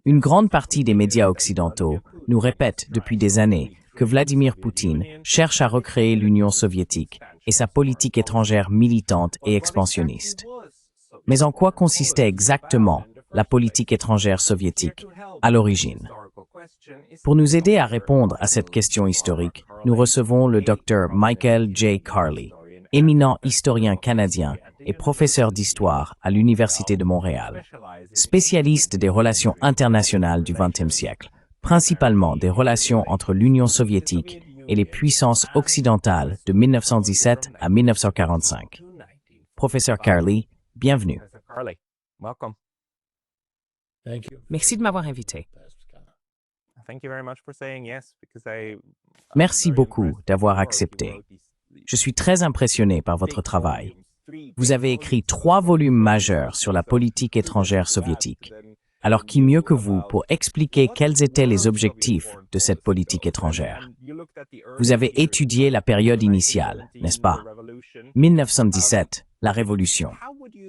Une grande partie des médias occidentaux nous répète depuis des années que Vladimir Poutine cherche à recréer l'Union soviétique et sa politique étrangère militante et expansionniste. Mais en quoi consistait exactement la politique étrangère soviétique à l'origine? Pour nous aider à répondre à cette question historique, nous recevons le Dr Michael J. Carley, éminent historien canadien et professeur d'histoire à l'Université de Montréal, spécialiste des relations internationales du XXe siècle, principalement des relations entre l'Union soviétique et les puissances occidentales de 1917 à 1945. Professeur Carley, bienvenue. Merci de m'avoir invité. Merci beaucoup d'avoir accepté. Je suis très impressionné par votre travail. Vous avez écrit 3 volumes majeurs sur la politique étrangère soviétique. Alors qui mieux que vous pour expliquer quels étaient les objectifs de cette politique étrangère? Vous avez étudié la période initiale, n'est-ce pas? 1917, la Révolution.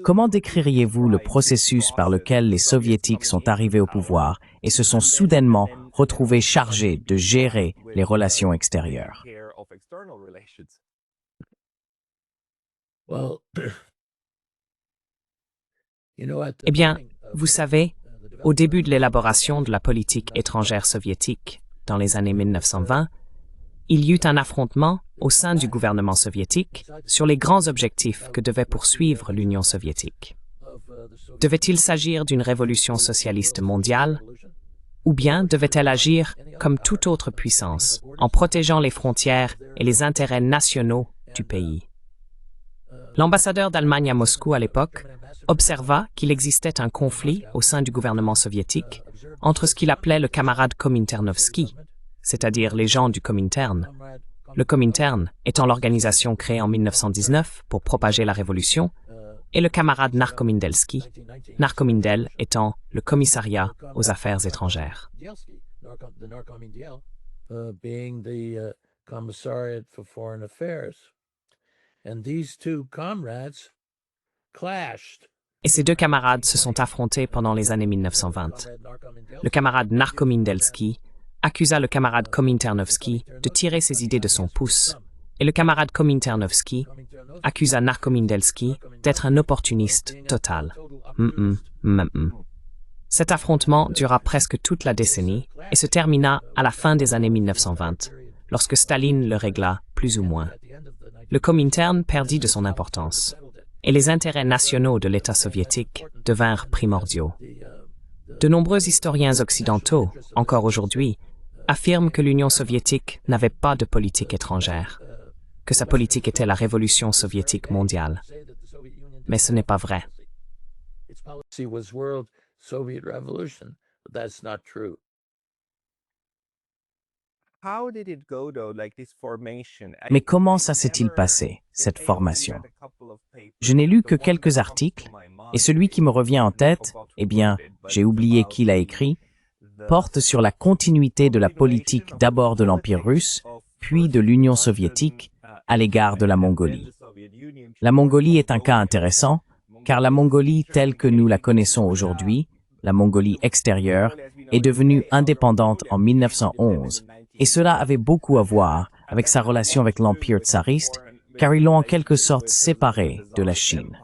Comment décririez-vous le processus par lequel les Soviétiques sont arrivés au pouvoir et se sont soudainement retrouvés chargés de gérer les relations extérieures? Eh bien, vous savez, au début de l'élaboration de la politique étrangère soviétique, dans les années 1920, il y eut un affrontement au sein du gouvernement soviétique sur les grands objectifs que devait poursuivre l'Union soviétique. Devait-il s'agir d'une révolution socialiste mondiale, ou bien devait-elle agir comme toute autre puissance, en protégeant les frontières et les intérêts nationaux du pays? L'ambassadeur d'Allemagne à Moscou à l'époque observa qu'il existait un conflit au sein du gouvernement soviétique entre ce qu'il appelait le camarade Kominternovski, c'est-à-dire les gens du Komintern. Le Komintern étant l'organisation créée en 1919 pour propager la révolution, et le camarade Narkomindelski, Narkomindel étant le commissariat aux affaires étrangères. Et ces 2 camarades se sont affrontés pendant les années 1920. Le camarade Narkomindelski accusa le camarade Kominternovski de tirer ses idées de son pouce, et le camarade Kominternovski accusa Narkomindelski d'être un opportuniste total. Cet affrontement dura presque toute la décennie et se termina à la fin des années 1920, lorsque Staline le régla plus ou moins. Le Komintern perdit de son importance, et les intérêts nationaux de l'État soviétique devinrent primordiaux. De nombreux historiens occidentaux, encore aujourd'hui, affirment que l'Union soviétique n'avait pas de politique étrangère, que sa politique était la révolution soviétique mondiale. Mais ce n'est pas vrai. Mais comment ça s'est-il passé, cette formation? Je n'ai lu que quelques articles, et celui qui me revient en tête, eh bien, j'ai oublié qui l'a écrit, porte sur la continuité de la politique d'abord de l'Empire russe, puis de l'Union soviétique, à l'égard de la Mongolie. La Mongolie est un cas intéressant, car la Mongolie telle que nous la connaissons aujourd'hui, la Mongolie extérieure, est devenue indépendante en 1911, et cela avait beaucoup à voir avec sa relation avec l'Empire tsariste, car ils l'ont en quelque sorte séparé de la Chine.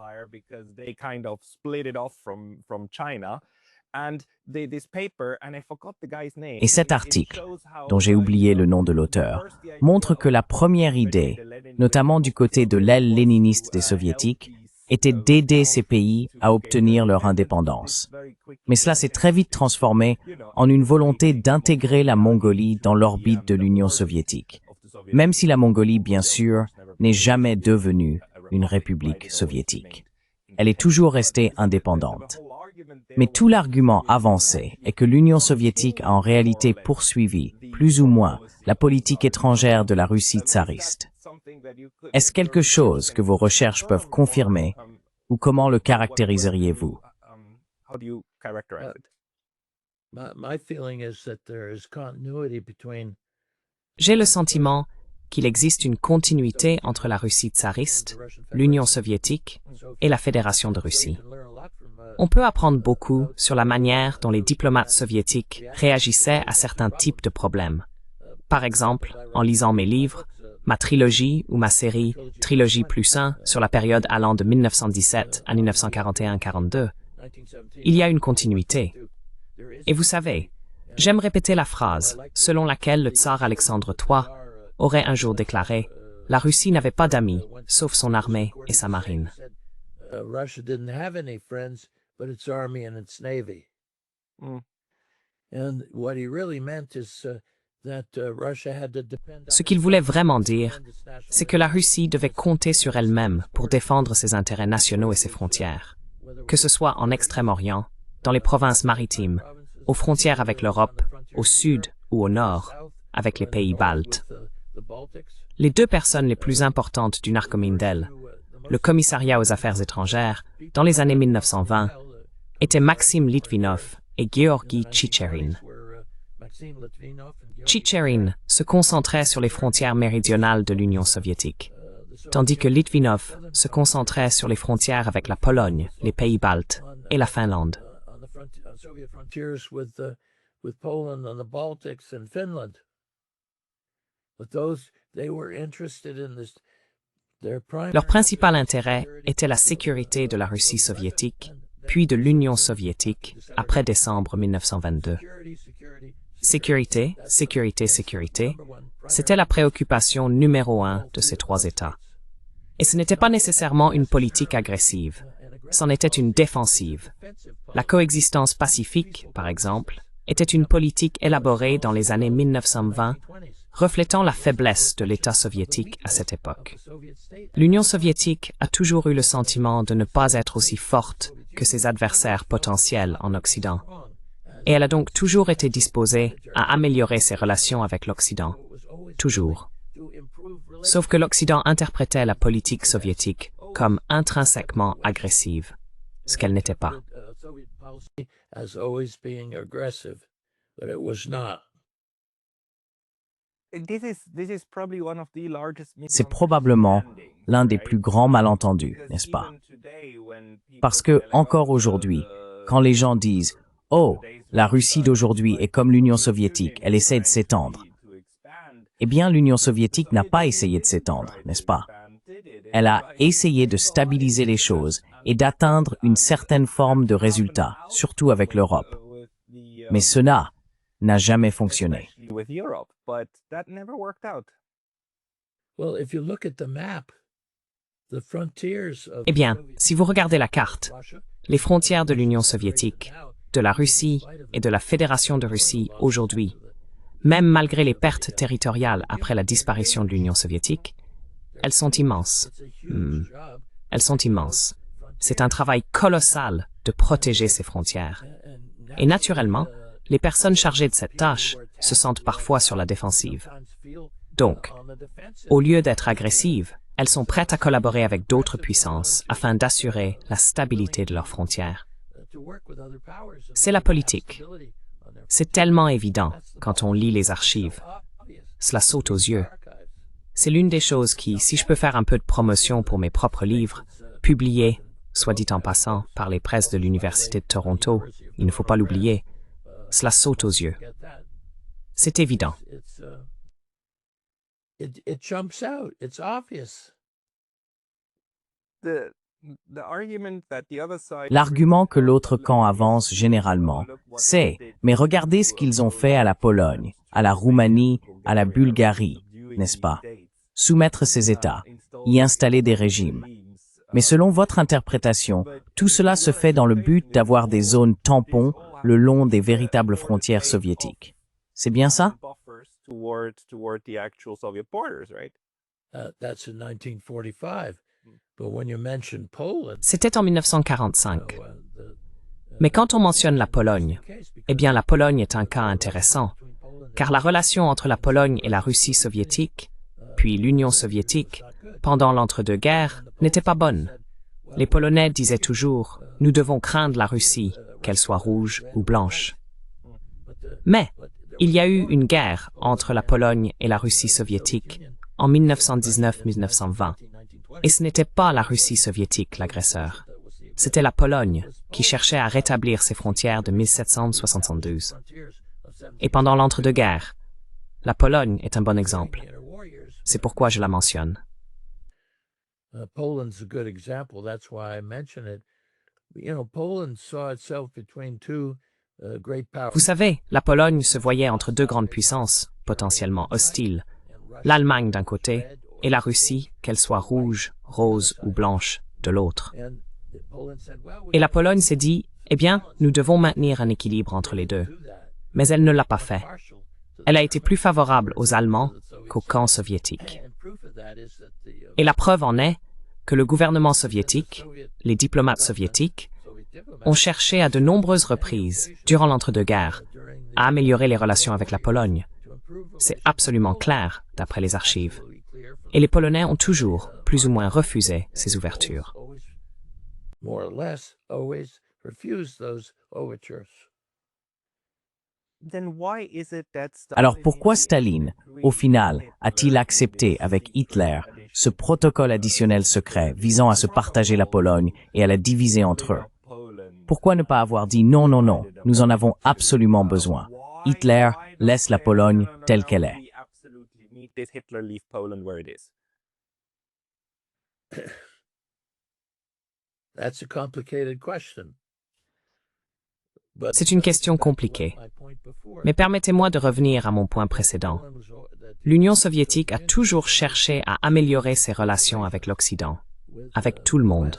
Et cet article, dont j'ai oublié le nom de l'auteur, montre que la première idée, notamment du côté de l'aile léniniste des Soviétiques, était d'aider ces pays à obtenir leur indépendance. Mais cela s'est très vite transformé en une volonté d'intégrer la Mongolie dans l'orbite de l'Union soviétique, même si la Mongolie, bien sûr, n'est jamais devenue une république soviétique. Elle est toujours restée indépendante. Mais tout l'argument avancé est que l'Union soviétique a en réalité poursuivi, plus ou moins, la politique étrangère de la Russie tsariste. Est-ce quelque chose que vos recherches peuvent confirmer, ou comment le caractériseriez-vous? J'ai le sentiment qu'il existe une continuité entre la Russie tsariste, l'Union soviétique et la Fédération de Russie. On peut apprendre beaucoup sur la manière dont les diplomates soviétiques réagissaient à certains types de problèmes. Par exemple, en lisant mes livres, ma trilogie ou ma série Trilogie plus 1 sur la période allant de 1917 à 1941-42, il y a une continuité. Et vous savez, j'aime répéter la phrase selon laquelle le tsar Alexandre III aurait un jour déclaré « La Russie n'avait pas d'amis, sauf son armée et sa marine ». Ce qu'il voulait vraiment dire, c'est que la Russie devait compter sur elle-même pour défendre ses intérêts nationaux et ses frontières, que ce soit en Extrême-Orient, dans les provinces maritimes, aux frontières avec l'Europe, au sud ou au nord, avec les pays baltes. Les deux personnes les plus importantes du Narkomindel, le commissariat aux affaires étrangères, dans les années 1920, étaient Maxime Litvinov et Georgi Chicherin. Chicherin se concentrait sur les frontières méridionales de l'Union soviétique, tandis que Litvinov se concentrait sur les frontières avec la Pologne, les pays baltes et la Finlande. Leur principal intérêt était la sécurité de la Russie soviétique, puis de l'Union soviétique après décembre 1922. Sécurité, sécurité, sécurité, c'était la préoccupation numéro 1 de ces trois États. Et ce n'était pas nécessairement une politique agressive, c'en était une défensive. La coexistence pacifique, par exemple, était une politique élaborée dans les années 1920, reflétant la faiblesse de l'État soviétique à cette époque. L'Union soviétique a toujours eu le sentiment de ne pas être aussi forte que ses adversaires potentiels en Occident, et elle a donc toujours été disposée à améliorer ses relations avec l'Occident. Toujours. Sauf que l'Occident interprétait la politique soviétique comme intrinsèquement agressive, ce qu'elle n'était pas. C'est probablement l'un des plus grands malentendus, n'est-ce pas? Parce que, encore aujourd'hui, quand les gens disent « Oh, la Russie d'aujourd'hui est comme l'Union soviétique, elle essaie de s'étendre », eh bien, l'Union soviétique n'a pas essayé de s'étendre, n'est-ce pas? Elle a essayé de stabiliser les choses et d'atteindre une certaine forme de résultat, surtout avec l'Europe. Mais cela n'a jamais fonctionné. Eh bien, si vous regardez la carte, les frontières de l'Union soviétique, de la Russie et de la Fédération de Russie aujourd'hui, même malgré les pertes territoriales après la disparition de l'Union soviétique, elles sont immenses. Elles sont immenses. C'est un travail colossal de protéger ces frontières. Et naturellement, les personnes chargées de cette tâche se sentent parfois sur la défensive. Donc, au lieu d'être agressives, elles sont prêtes à collaborer avec d'autres puissances afin d'assurer la stabilité de leurs frontières. C'est la politique. C'est tellement évident quand on lit les archives. Cela saute aux yeux. C'est l'une des choses qui, si je peux faire un peu de promotion pour mes propres livres, publiés, soit dit en passant, par les presses de l'Université de Toronto, il ne faut pas l'oublier, cela saute aux yeux. C'est évident. L'argument que l'autre camp avance généralement, c'est « mais regardez ce qu'ils ont fait à la Pologne, à la Roumanie, à la Bulgarie, n'est-ce pas? Soumettre ces États, y installer des régimes. » Mais selon votre interprétation, tout cela se fait dans le but d'avoir des zones tampons le long des véritables frontières soviétiques. C'est bien ça? C'était en 1945. Mais quand on mentionne la Pologne, eh bien la Pologne est un cas intéressant, car la relation entre la Pologne et la Russie soviétique, puis l'Union soviétique, pendant l'entre-deux-guerres, n'était pas bonne. Les Polonais disaient toujours « Nous devons craindre la Russie, qu'elle soit rouge ou blanche ». Mais il y a eu une guerre entre la Pologne et la Russie soviétique en 1919-1920. Et ce n'était pas la Russie soviétique l'agresseur. c'était la Pologne qui cherchait à rétablir ses frontières de 1772. Et pendant l'entre-deux-guerres, la Pologne est un bon exemple. C'est pourquoi je la mentionne. Poland's a good example. That's why I mention it. You know, Poland saw itself between two great powers. Vous savez, la Pologne se voyait entre deux grandes puissances, potentiellement hostiles, l'Allemagne d'un côté et la Russie, qu'elle soit rouge, rose ou blanche, de l'autre. Et la Pologne s'est dit, eh bien, nous devons maintenir un équilibre entre les deux. Mais elle ne l'a pas fait. Elle a été plus favorable aux Allemands qu'au camp soviétique. Et la preuve en est que le gouvernement soviétique, les diplomates soviétiques, ont cherché à de nombreuses reprises, durant l'entre-deux-guerres, à améliorer les relations avec la Pologne. C'est absolument clair, d'après les archives. Et les Polonais ont toujours, plus ou moins, refusé ces ouvertures. Alors pourquoi Staline, au final, a-t-il accepté avec Hitler ce protocole additionnel secret visant à se partager la Pologne et à la diviser entre eux? Pourquoi ne pas avoir dit non, non, non, nous en avons absolument besoin. Hitler laisse la Pologne telle qu'elle est. C'est une question compliquée. Mais permettez-moi de revenir à mon point précédent. L'Union soviétique a toujours cherché à améliorer ses relations avec l'Occident, avec tout le monde.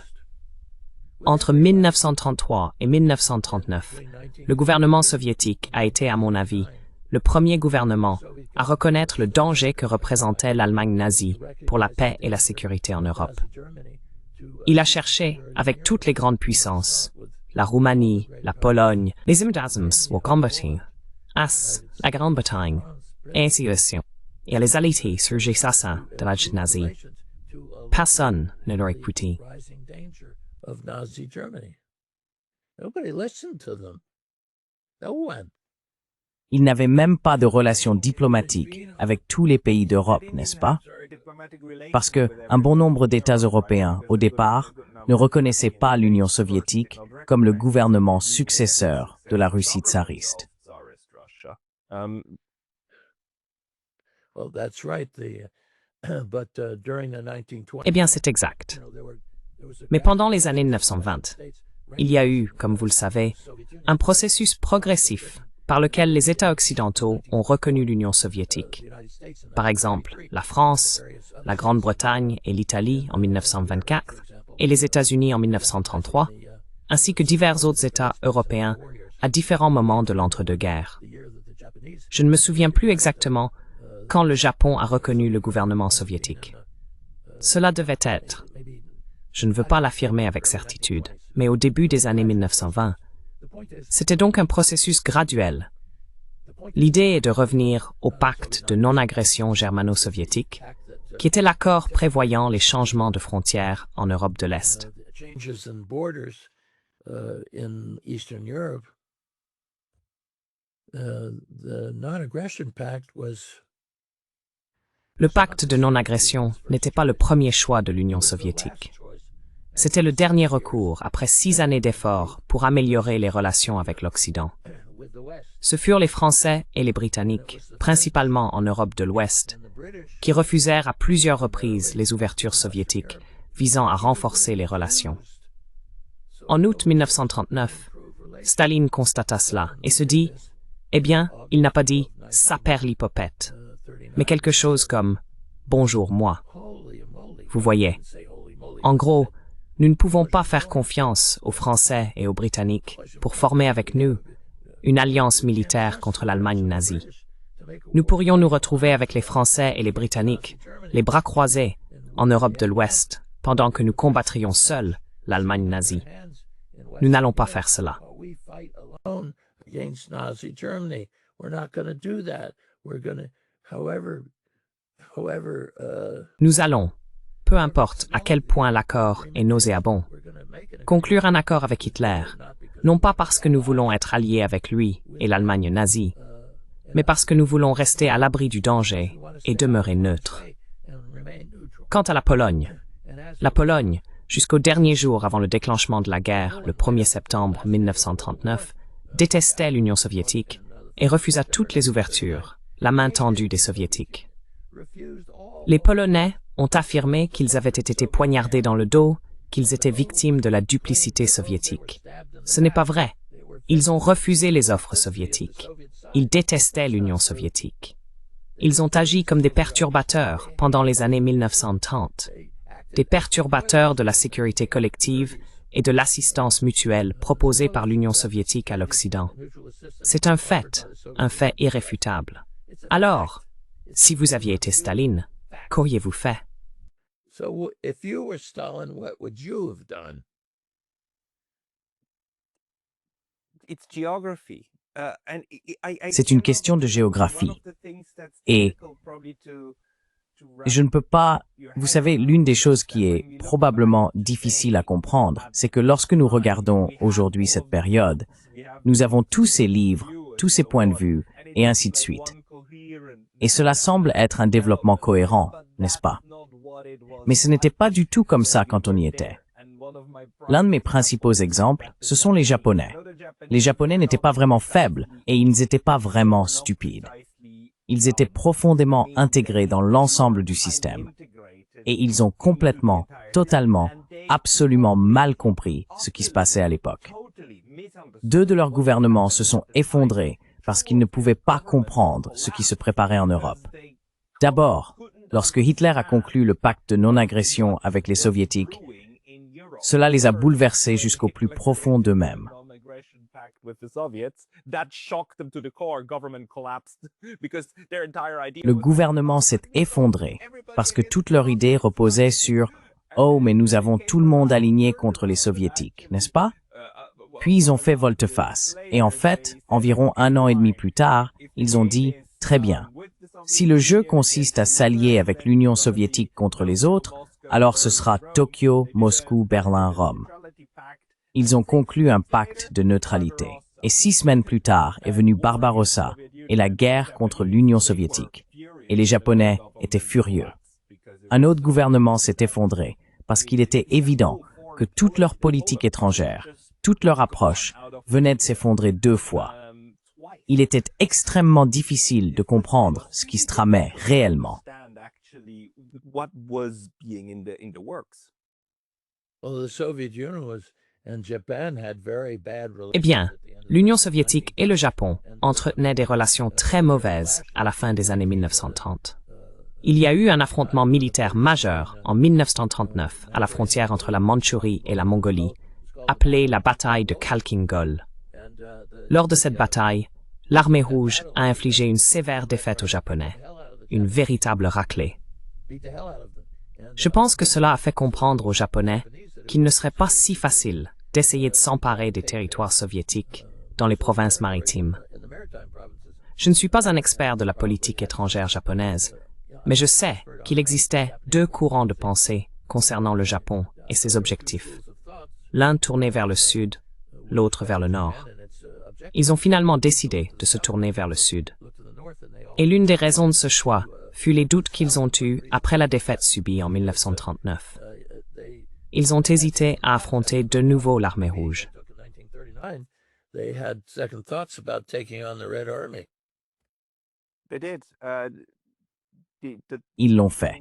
Entre 1933 et 1939, le gouvernement soviétique a été, à mon avis, le premier gouvernement à reconnaître le danger que représentait l'Allemagne nazie pour la paix et la sécurité en Europe. Il a cherché, avec toutes les grandes puissances, la Roumanie, la Pologne, les États-Unis, la Grande-Bretagne, et ainsi de suite, et à les allier sur les assassins de la nazie. Personne ne l'aurait écouté. Il n'avait même pas de relations diplomatiques avec tous les pays d'Europe, n'est-ce pas? Parce que un bon nombre d'États européens, au départ, ne reconnaissaient pas l'Union soviétique comme le gouvernement successeur de la Russie tsariste. Eh bien, c'est exact. Mais pendant les années 1920, il y a eu, comme vous le savez, un processus progressif par lequel les États occidentaux ont reconnu l'Union soviétique. Par exemple, la France, la Grande-Bretagne et l'Italie en 1924, et les États-Unis en 1933, ainsi que divers autres États européens à différents moments de l'entre-deux-guerres. Je ne me souviens plus exactement quand le Japon a reconnu le gouvernement soviétique. Cela devait être, je ne veux pas l'affirmer avec certitude, mais au début des années 1920. C'était donc un processus graduel. L'idée est de revenir au pacte de non-agression germano-soviétique, qui était l'accord prévoyant les changements de frontières en Europe de l'Est. Le pacte de non-agression n'était pas le premier choix de l'Union soviétique. C'était le dernier recours après 6 années d'efforts pour améliorer les relations avec l'Occident. Ce furent les Français et les Britanniques, principalement en Europe de l'Ouest, qui refusèrent à plusieurs reprises les ouvertures soviétiques visant à renforcer les relations. En août 1939, Staline constata cela et se dit « Eh bien, il n'a pas dit « saperlipopette », mais quelque chose comme « bonjour moi ». Vous voyez. En gros, nous ne pouvons pas faire confiance aux Français et aux Britanniques pour former avec nous une alliance militaire contre l'Allemagne nazie. Nous pourrions nous retrouver avec les Français et les Britanniques, les bras croisés, en Europe de l'Ouest, pendant que nous combattrions seuls l'Allemagne nazie. Nous n'allons pas faire cela. Nous allons, peu importe à quel point l'accord est nauséabond, conclure un accord avec Hitler, non pas parce que nous voulons être alliés avec lui et l'Allemagne nazie, mais parce que nous voulons rester à l'abri du danger et demeurer neutres. Quant à la Pologne, jusqu'au dernier jour avant le déclenchement de la guerre, le 1er septembre 1939, détestait l'Union soviétique et refusa toutes les ouvertures, la main tendue des Soviétiques. Les Polonais ont affirmé qu'ils avaient été poignardés dans le dos, qu'ils étaient victimes de la duplicité soviétique. Ce n'est pas vrai. Ils ont refusé les offres soviétiques. Ils détestaient l'Union soviétique. Ils ont agi comme des perturbateurs pendant les années 1930, des perturbateurs de la sécurité collective et de l'assistance mutuelle proposée par l'Union soviétique à l'Occident. C'est un fait irréfutable. Alors, si vous aviez été Staline, qu'auriez-vous fait? So if you were Stalin, what would you have done? It's geography. C'est une question de géographie. Et je ne peux pas... Vous savez, l'une des choses qui est probablement difficile à comprendre, c'est que lorsque nous regardons aujourd'hui cette période, nous avons tous ces livres, tous ces points de vue, et ainsi de suite. Et cela semble être un développement cohérent, n'est-ce pas? Mais ce n'était pas du tout comme ça quand on y était. L'un de mes principaux exemples, ce sont les Japonais. Les Japonais n'étaient pas vraiment faibles et ils n'étaient pas vraiment stupides. Ils étaient profondément intégrés dans l'ensemble du système. Et ils ont complètement, totalement, absolument mal compris ce qui se passait à l'époque. Deux de leurs gouvernements se sont effondrés parce qu'ils ne pouvaient pas comprendre ce qui se préparait en Europe. D'abord, lorsque Hitler a conclu le pacte de non-agression avec les Soviétiques, cela les a bouleversés jusqu'au plus profond d'eux-mêmes. Le gouvernement s'est effondré parce que toute leur idée reposait sur « Oh, mais nous avons tout le monde aligné contre les Soviétiques, n'est-ce pas ?» Puis ils ont fait volte-face. Et en fait, environ 1 an et demi plus tard, ils ont dit « Très bien. Si le jeu consiste à s'allier avec l'Union soviétique contre les autres, alors ce sera Tokyo, Moscou, Berlin, Rome. » Ils ont conclu un pacte de neutralité. Et 6 semaines plus tard est venu Barbarossa et la guerre contre l'Union soviétique. Et les Japonais étaient furieux. Un autre gouvernement s'est effondré parce qu'il était évident que toute leur politique étrangère, toute leur approche venait de s'effondrer 2 fois. Il était extrêmement difficile de comprendre ce qui se tramait réellement. Eh bien, l'Union soviétique et le Japon entretenaient des relations très mauvaises à la fin des années 1930. Il y a eu un affrontement militaire majeur en 1939 à la frontière entre la Mandchourie et la Mongolie, appelée la bataille de Khalkhin-Gol. Lors de cette bataille, l'armée rouge a infligé une sévère défaite aux Japonais, une véritable raclée. Je pense que cela a fait comprendre aux Japonais qu'il ne serait pas si facile d'essayer de s'emparer des territoires soviétiques dans les provinces maritimes. Je ne suis pas un expert de la politique étrangère japonaise, mais je sais qu'il existait 2 courants de pensée concernant le Japon et ses objectifs. L'un tourné vers le sud, l'autre vers le nord. Ils ont finalement décidé de se tourner vers le sud. Et l'une des raisons de ce choix fut les doutes qu'ils ont eus après la défaite subie en 1939. Ils ont hésité à affronter de nouveau l'armée rouge. Ils l'ont fait.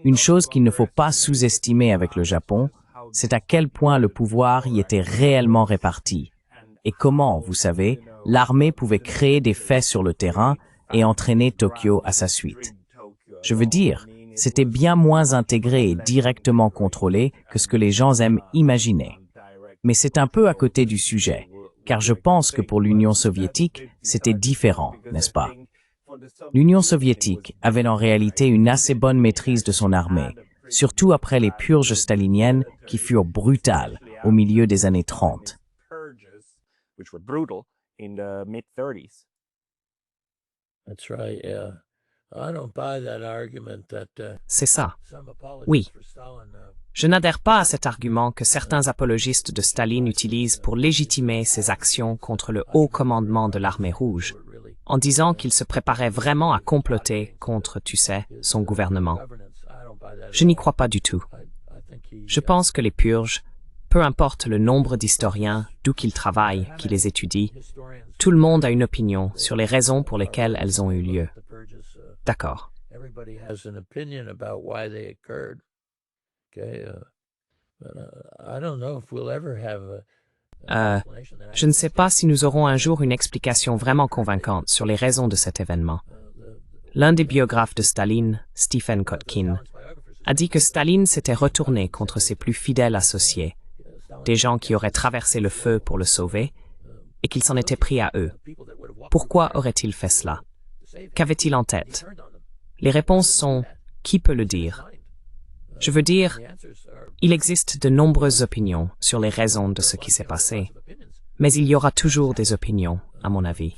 Une chose qu'il ne faut pas sous-estimer avec le Japon, c'est à quel point le pouvoir y était réellement réparti. Et comment, vous savez, l'armée pouvait créer des faits sur le terrain et entraîner Tokyo à sa suite. Je veux dire, c'était bien moins intégré et directement contrôlé que ce que les gens aiment imaginer. Mais c'est un peu à côté du sujet, car je pense que pour l'Union soviétique, c'était différent, n'est-ce pas? L'Union soviétique avait en réalité une assez bonne maîtrise de son armée, surtout après les purges staliniennes qui furent brutales au milieu des années 30. C'est ça. Oui. Je n'adhère pas à cet argument que certains apologistes de Staline utilisent pour légitimer ses actions contre le haut commandement de l'armée rouge, en disant qu'il se préparait vraiment à comploter contre, tu sais, son gouvernement. Je n'y crois pas du tout. Je pense que les purges, peu importe le nombre d'historiens, d'où qu'ils travaillent, qui les étudient, tout le monde a une opinion sur les raisons pour lesquelles elles ont eu lieu. D'accord. Everybody has an opinion about why they occurred. Okay, but I don't know if we'll ever have an explanation that Je ne sais pas si nous aurons un jour une explication vraiment convaincante sur les raisons de cet événement. L'un des biographes de Staline, Stephen Kotkin, a dit que Staline s'était retourné contre ses plus fidèles associés, des gens qui auraient traversé le feu pour le sauver, et qu'il s'en était pris à eux. Pourquoi aurait-il fait cela? Qu'avait-il en tête? Les réponses sont « qui peut le dire ?» Je veux dire, il existe de nombreuses opinions sur les raisons de ce qui s'est passé, mais il y aura toujours des opinions, à mon avis.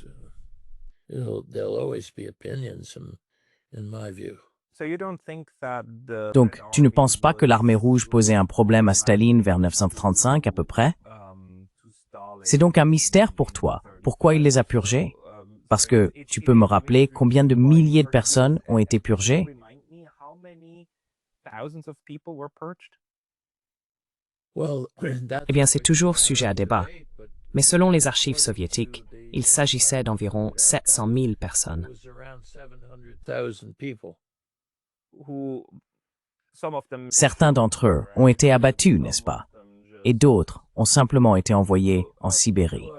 there'll always be opinions in my view. So you don't think that the Donc, tu ne penses pas que l'armée rouge posait un problème à Staline vers 1935 à peu près? C'est donc un mystère pour toi. Pourquoi il les a purgés? Parce que tu peux me rappeler combien de milliers de personnes ont été purgées? Eh bien, c'est toujours sujet à débat. Mais selon les archives soviétiques, il s'agissait d'environ 700 000 personnes. Certains d'entre eux ont été abattus, n'est-ce pas? Et d'autres ont simplement été envoyés en Sibérie.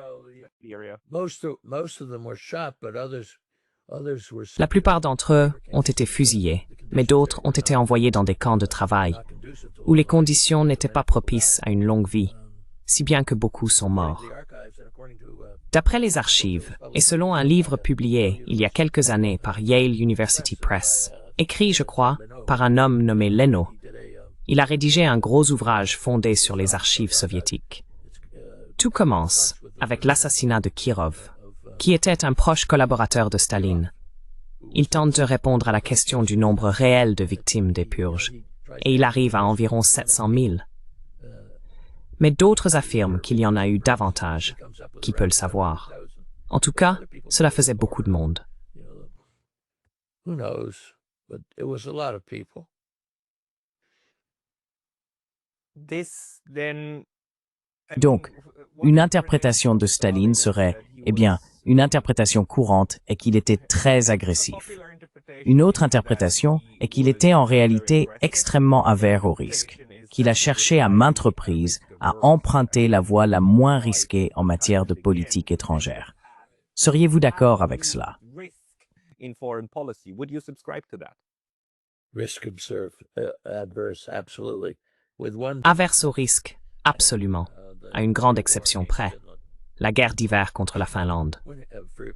La plupart d'entre eux ont été fusillés, mais d'autres ont été envoyés dans des camps de travail, où les conditions n'étaient pas propices à une longue vie, si bien que beaucoup sont morts. D'après les archives, et selon un livre publié il y a quelques années par Yale University Press, écrit, je crois, par un homme nommé Leno, il a rédigé un gros ouvrage fondé sur les archives soviétiques. Tout commence avec l'assassinat de Kirov, qui était un proche collaborateur de Staline. Il tente de répondre à la question du nombre réel de victimes des purges, et il arrive à environ 700 000. Mais d'autres affirment qu'il y en a eu davantage. Qui peut le savoir? En tout cas, cela faisait beaucoup de monde. Who knows? But it was a lot of people. Donc, une interprétation de Staline serait, eh bien, une interprétation courante est qu'il était très agressif. Une autre interprétation est qu'il était en réalité extrêmement avare au risque, qu'il a cherché à maintes reprises à emprunter la voie la moins risquée en matière de politique étrangère. Seriez-vous d'accord avec cela? Risk observed, adverse, absolutely. With one Averse au risque, absolument, à une grande exception près. La guerre d'hiver contre la Finlande.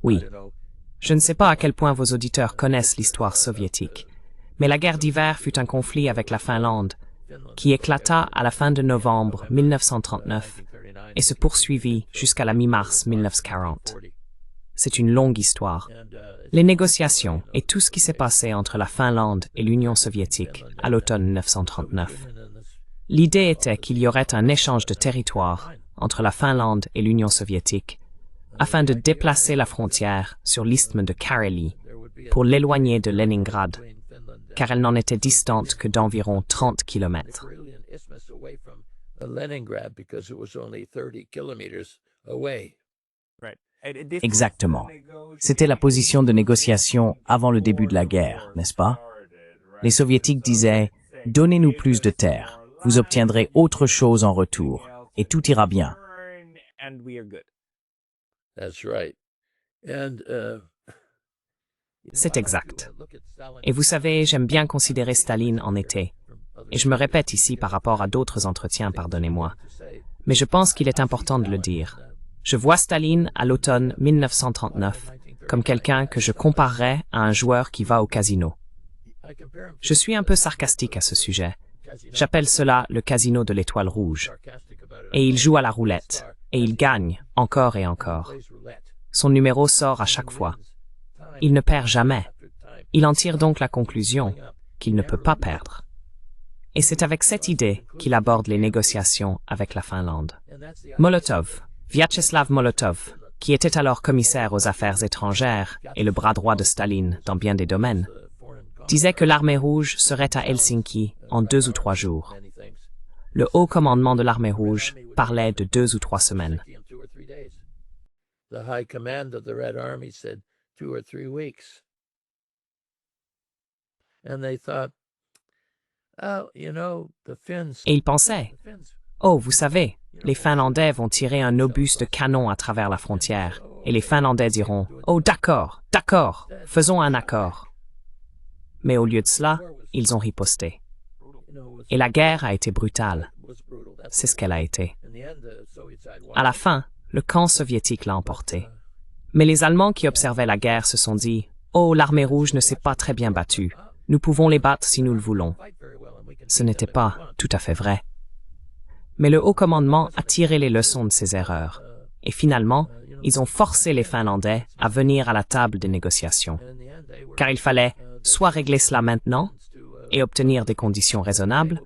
Oui. Je ne sais pas à quel point vos auditeurs connaissent l'histoire soviétique, mais la guerre d'hiver fut un conflit avec la Finlande qui éclata à la fin de novembre 1939 et se poursuivit jusqu'à la mi-mars 1940. C'est une longue histoire. Les négociations et tout ce qui s'est passé entre la Finlande et l'Union soviétique à l'automne 1939. L'idée était qu'il y aurait un échange de territoire entre la Finlande et l'Union soviétique afin de déplacer la frontière sur l'isthme de Carélie pour l'éloigner de Leningrad, car elle n'en était distante que d'environ 30 kilomètres. Exactement. C'était la position de négociation avant le début de la guerre, n'est-ce pas? Les Soviétiques disaient « Donnez-nous plus de terre, vous obtiendrez autre chose en retour, et tout ira bien. » C'est exact. Et vous savez, j'aime bien considérer Staline en été. Et je me répète ici par rapport à d'autres entretiens, pardonnez-moi. Mais je pense qu'il est important de le dire. Je vois Staline à l'automne 1939 comme quelqu'un que je comparerais à un joueur qui va au casino. Je suis un peu sarcastique à ce sujet. J'appelle cela le casino de l'étoile rouge. Et il joue à la roulette. Et il gagne encore et encore. Son numéro sort à chaque fois. Il ne perd jamais. Il en tire donc la conclusion qu'il ne peut pas perdre. Et c'est avec cette idée qu'il aborde les négociations avec la Finlande. Molotov, Vyacheslav Molotov, qui était alors commissaire aux affaires étrangères et le bras droit de Staline dans bien des domaines, disait que l'armée rouge serait à Helsinki en 2 ou 3 jours. le haut commandement de l'armée rouge parlait de 2 ou 3 semaines. The high command of the Red Army said 2 or 3 weeks. And they thought, oh, you know, the Finns. Et ils pensaient, oh, vous savez, les Finlandais vont tirer un obus de canon à travers la frontière, et les Finlandais diront, oh, d'accord, d'accord, faisons un accord. Mais au lieu de cela, ils ont riposté. Et la guerre a été brutale. C'est ce qu'elle a été. À la fin, le camp soviétique l'a emporté. Mais les Allemands qui observaient la guerre se sont dit, oh, l'armée rouge ne s'est pas très bien battue. Nous pouvons les battre si nous le voulons. Ce n'était pas tout à fait vrai. Mais le haut commandement a tiré les leçons de ces erreurs. Et finalement, ils ont forcé les Finlandais à venir à la table des négociations. Car il fallait soit régler cela maintenant et obtenir des conditions raisonnables,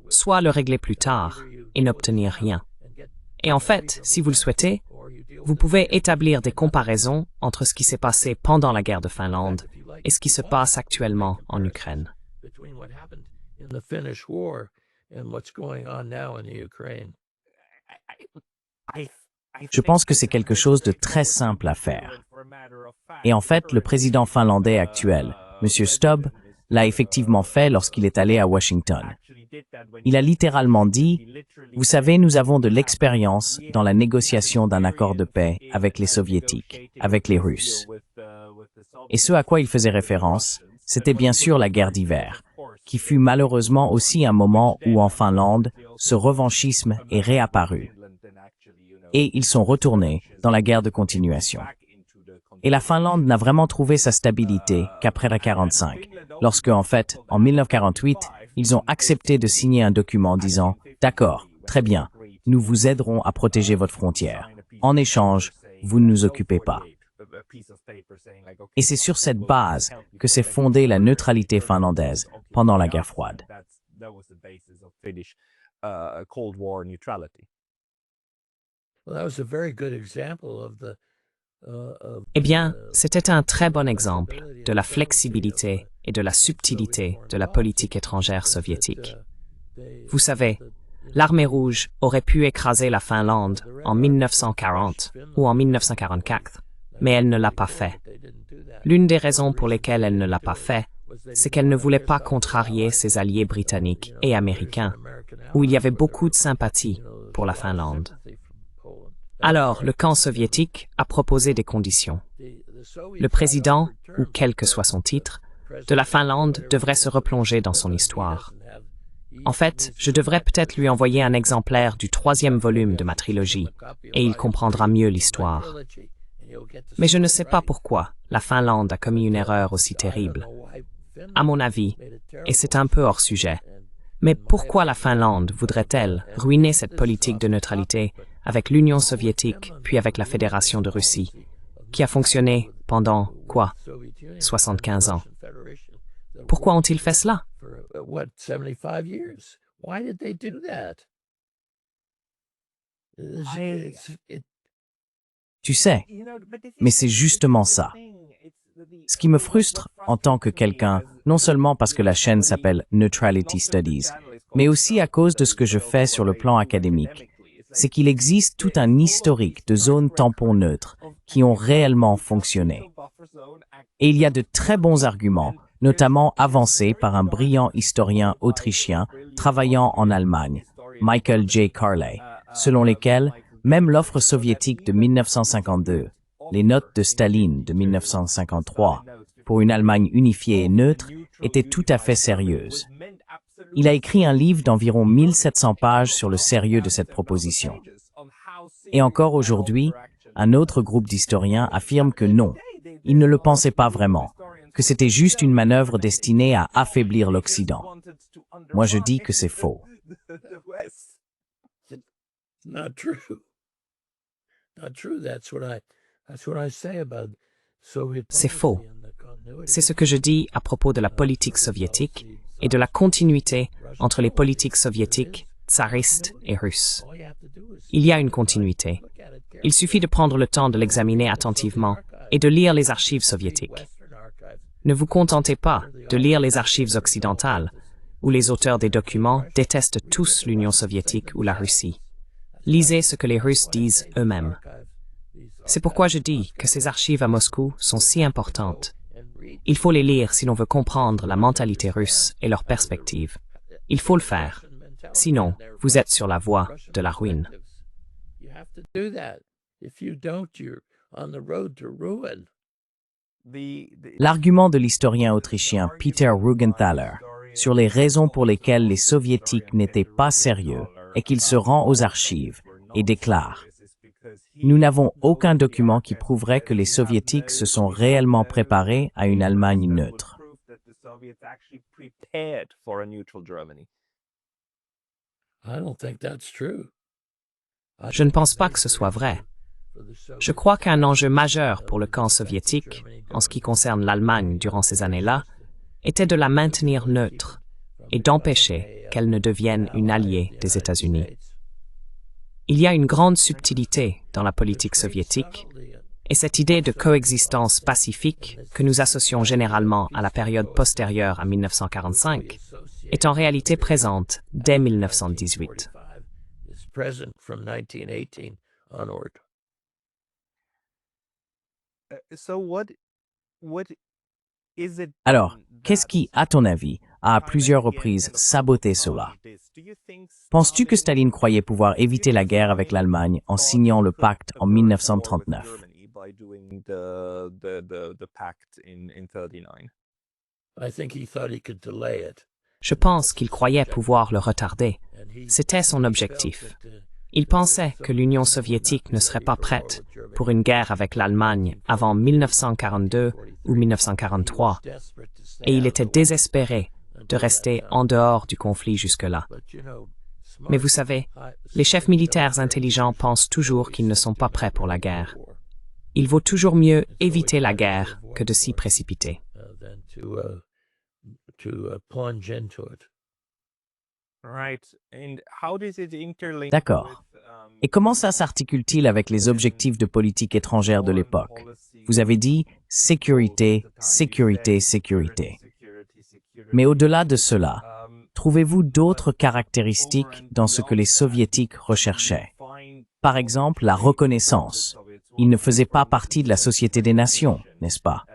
soit le régler plus tard et n'obtenir rien. Et en fait, si vous le souhaitez, vous pouvez établir des comparaisons entre ce qui s'est passé pendant la guerre de Finlande et ce qui se passe actuellement en Ukraine. Je pense que c'est quelque chose de très simple à faire. Et en fait, le président finlandais actuel, M. Stubb, l'a effectivement fait lorsqu'il est allé à Washington. Il a littéralement dit « Vous savez, nous avons de l'expérience dans la négociation d'un accord de paix avec les Soviétiques, avec les Russes. » Et ce à quoi il faisait référence, c'était bien sûr la guerre d'hiver, qui fut malheureusement aussi un moment où en Finlande, ce revanchisme est réapparu. Et ils sont retournés dans la guerre de continuation. Et la Finlande n'a vraiment trouvé sa stabilité qu'après la 1945, lorsque, en fait, en 1948, ils ont accepté de signer un document disant « D'accord, très bien, nous vous aiderons à protéger votre frontière. En échange, vous ne nous occupez pas. » Et c'est sur cette base que s'est fondée la neutralité finlandaise pendant la guerre froide. Eh bien, c'était un très bon exemple de la flexibilité et de la subtilité de la politique étrangère soviétique. Vous savez, l'armée rouge aurait pu écraser la Finlande en 1940 ou en 1944, mais elle ne l'a pas fait. L'une des raisons pour lesquelles elle ne l'a pas fait, c'est qu'elle ne voulait pas contrarier ses alliés britanniques et américains, où il y avait beaucoup de sympathie pour la Finlande. Alors, le camp soviétique a proposé des conditions. Le président, ou quel que soit son titre, de la Finlande devrait se replonger dans son histoire. En fait, je devrais peut-être lui envoyer un exemplaire du 3e volume de ma trilogie, et il comprendra mieux l'histoire. Mais je ne sais pas pourquoi la Finlande a commis une erreur aussi terrible. À mon avis, et c'est un peu hors sujet, mais pourquoi la Finlande voudrait-elle ruiner cette politique de neutralité avec l'Union soviétique, puis avec la Fédération de Russie, qui a fonctionné pendant, quoi, 75 ans. Pourquoi ont-ils fait cela? Tu sais, mais c'est justement ça. Ce qui me frustre en tant que quelqu'un, non seulement parce que la chaîne s'appelle Neutrality Studies, mais aussi à cause de ce que je fais sur le plan académique, c'est qu'il existe tout un historique de zones tampons neutres qui ont réellement fonctionné. Et il y a de très bons arguments, notamment avancés par un brillant historien autrichien travaillant en Allemagne, Michael J. Carley, selon lesquels même l'offre soviétique de 1952, les notes de Staline de 1953, pour une Allemagne unifiée et neutre, étaient tout à fait sérieuses. Il a écrit un livre d'environ 1700 pages sur le sérieux de cette proposition. Et encore aujourd'hui, un autre groupe d'historiens affirme que non, ils ne le pensaient pas vraiment, que c'était juste une manœuvre destinée à affaiblir l'Occident. Moi, je dis que c'est faux. C'est faux. C'est ce que je dis à propos de la politique soviétique et de la continuité entre les politiques soviétiques, tsaristes et russes. Il y a une continuité. Il suffit de prendre le temps de l'examiner attentivement et de lire les archives soviétiques. Ne vous contentez pas de lire les archives occidentales. où les auteurs des documents détestent tous l'Union soviétique ou la Russie. Lisez ce que les Russes disent eux-mêmes. C'est pourquoi je dis que ces archives à Moscou sont si importantes. Il faut les lire si l'on veut comprendre la mentalité russe et leurs perspectives. Il faut le faire. Sinon, vous êtes sur la voie de la ruine. L'argument de l'historien autrichien Peter Ruggenthaler sur les raisons pour lesquelles les soviétiques n'étaient pas sérieux est qu'il se rend aux archives et déclare « Nous n'avons aucun document qui prouverait que les soviétiques se sont réellement préparés à une Allemagne neutre. » Je ne pense pas que ce soit vrai. Je crois qu'un enjeu majeur pour le camp soviétique, en ce qui concerne l'Allemagne durant ces années-là, était de la maintenir neutre et d'empêcher qu'elle ne devienne une alliée des États-Unis. Il y a une grande subtilité dans la politique soviétique, et cette idée de coexistence pacifique que nous associons généralement à la période postérieure à 1945 est en réalité présente dès 1918. Alors, qu'est-ce qui, à ton avis, a à plusieurs reprises saboté cela? Penses-tu que Staline croyait pouvoir éviter la guerre avec l'Allemagne en signant le pacte en 1939? Je pense qu'il croyait pouvoir le retarder. C'était son objectif. Il pensait que l'Union soviétique ne serait pas prête pour une guerre avec l'Allemagne avant 1942 ou 1943, et il était désespéré de rester en dehors du conflit jusque-là. Mais vous savez, les chefs militaires intelligents pensent toujours qu'ils ne sont pas prêts pour la guerre. Il vaut toujours mieux éviter la guerre que de s'y précipiter. D'accord. Et comment ça s'articule-t-il avec les objectifs de politique étrangère de l'époque? Vous avez dit sécurité, sécurité, sécurité. Mais au-delà de cela, trouvez-vous d'autres caractéristiques dans ce que les Soviétiques recherchaient? Par exemple, la reconnaissance. Ils ne faisaient pas partie de la Société des Nations, n'est-ce pas?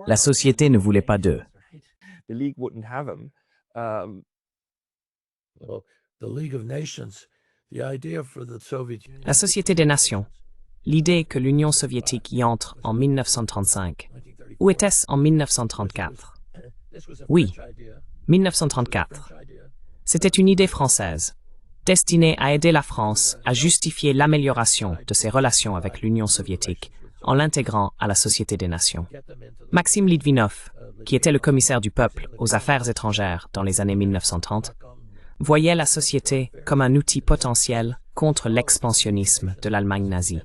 La société ne voulait pas d'eux. La Société des Nations, l'idée que l'Union soviétique y entre en 1935, ou était-ce en 1934? Oui, 1934. C'était une idée française, destinée à aider la France à justifier l'amélioration de ses relations avec l'Union soviétique en l'intégrant à la Société des Nations. Maxime Litvinov, qui était le commissaire du peuple aux affaires étrangères dans les années 1930, voyait la société comme un outil potentiel contre l'expansionnisme de l'Allemagne nazie.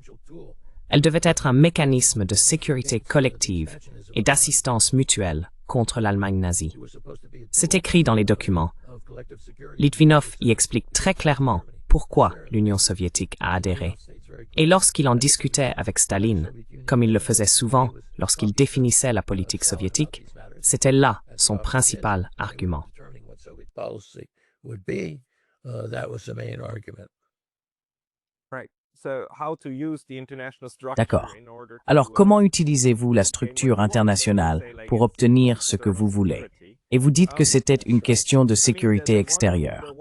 Elle devait être un mécanisme de sécurité collective et d'assistance mutuelle contre l'Allemagne nazie. C'est écrit dans les documents. Litvinov y explique très clairement pourquoi l'Union soviétique a adhéré. Et lorsqu'il en discutait avec Staline, comme il le faisait souvent lorsqu'il définissait la politique soviétique, c'était là son principal argument. D'accord. Alors, comment utilisez-vous la structure internationale pour obtenir ce que vous voulez? Et vous dites que c'était une question de sécurité extérieure.